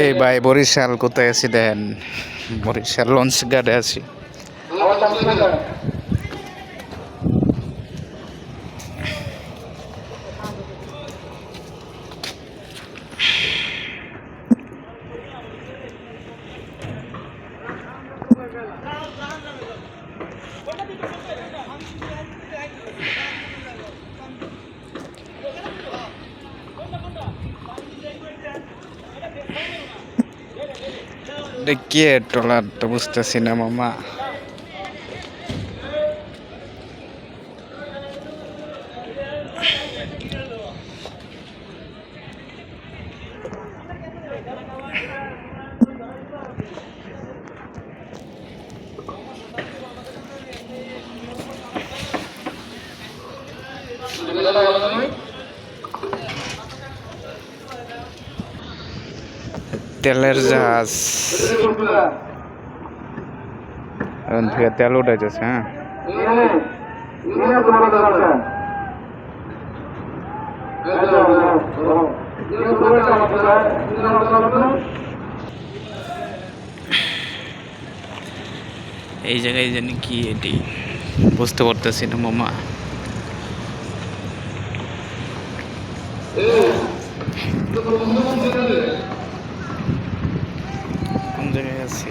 এই ভাই বরিশাল কোথায় আছি দেন? বরিশাল লঞ্চ ঘাটে আছি। কে ট্রলার তো বুঝতেছি না মামা। তেলের জাহাজ এখন থেকে তেল উঠাইতেছে। হ্যাঁ, এই জায়গায় জানি কি এটি বুঝতে পারতেছি না মামা। কোন জায়গায় আছি?